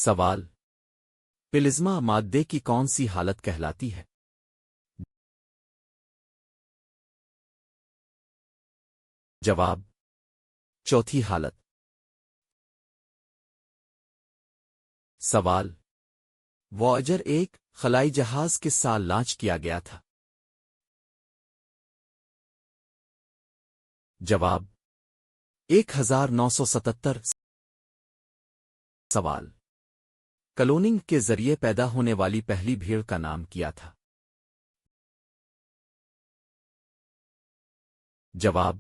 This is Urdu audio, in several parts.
سوال: پلازما مادے کی کون سی حالت کہلاتی ہے؟ جواب: چوتھی حالت۔ سوال: وائجر 1 خلائی جہاز کس سال لانچ کیا گیا تھا؟ جواب: 1977۔ سوال: کلوننگ کے ذریعے پیدا ہونے والی پہلی بھیڑ کا نام کیا تھا؟ جواب: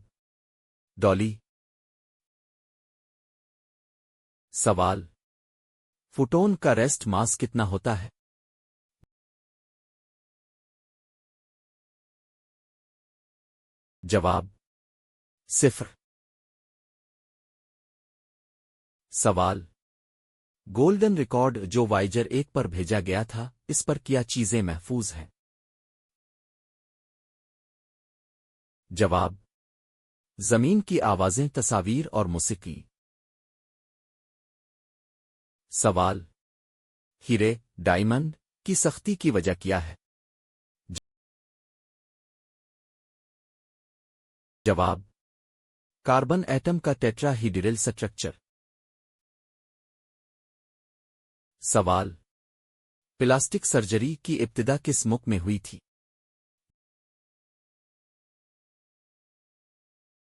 ڈالی۔ سوال: فوٹون کا ریسٹ ماس کتنا ہوتا ہے؟ جواب: 0۔ سوال: گولڈن ریکارڈ جو وائجر 1 پر بھیجا گیا تھا، اس پر کیا چیزیں محفوظ ہیں؟ جواب: زمین کی آوازیں، تصاویر اور موسیقی۔ سوال: ہیرے ڈائمنڈ کی سختی کی وجہ کیا ہے؟ جواب: کاربن ایٹم کا ٹیٹرا ہیڈرل سٹرکچر۔ سوال: پلاسٹک سرجری کی ابتدا کس ملک میں ہوئی تھی؟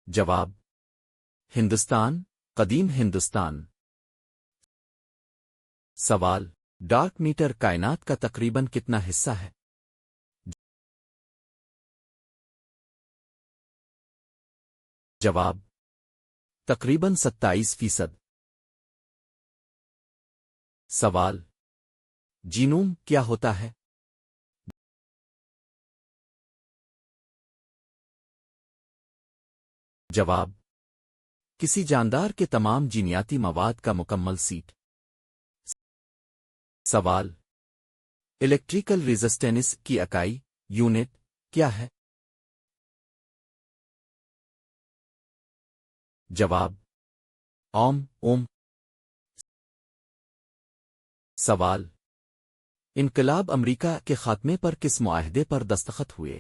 جواب: ہندوستان، قدیم ہندوستان۔ سوال: ڈارک میٹر کائنات کا تقریباً کتنا حصہ ہے؟ جواب: تقریباً 27%۔ سوال: جینوم کیا ہوتا ہے؟ جواب: کسی جاندار کے تمام جینیاتی مواد کا مکمل سیٹ۔ سوال: الیکٹریکل ریزسٹنس کی اکائی یونٹ کیا ہے؟ جواب: اوم۔ سوال: انقلاب امریکہ کے خاتمے پر کس معاہدے پر دستخط ہوئے؟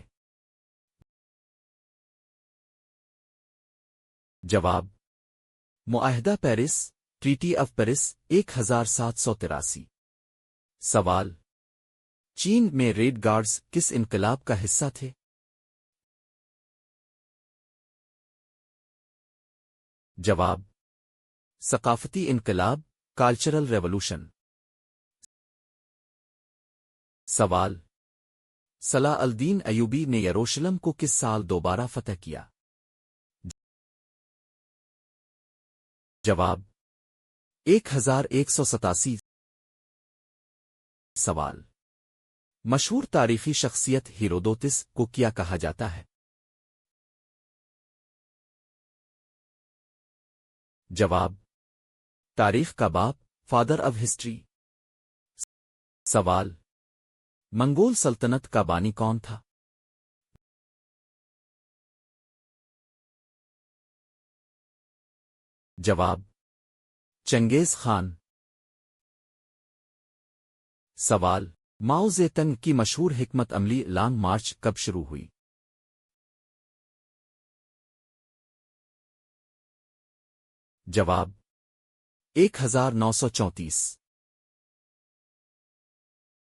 جواب: معاہدہ پیرس، ٹریٹی آف پیرس 1783۔ سوال: چین میں ریڈ گارڈز کس انقلاب کا حصہ تھے؟ جواب: ثقافتی انقلاب، کلچرل ریولوشن۔ سوال: صلاح الدین ایوبی نے یروشلم کو کس سال دوبارہ فتح کیا؟ جواب: 1187۔ سوال: مشہور تاریخی شخصیت ہیرودوتس کو کیا کہا جاتا ہے؟ جواب: تاریخ کا باپ، فادر آف ہسٹری۔ سوال: منگول سلطنت کا بانی کون تھا؟ جواب: چنگیز خان۔ سوال: ماؤ زے تنگ کی مشہور حکمت عملی لانگ مارچ کب شروع ہوئی؟ جواب: 1934۔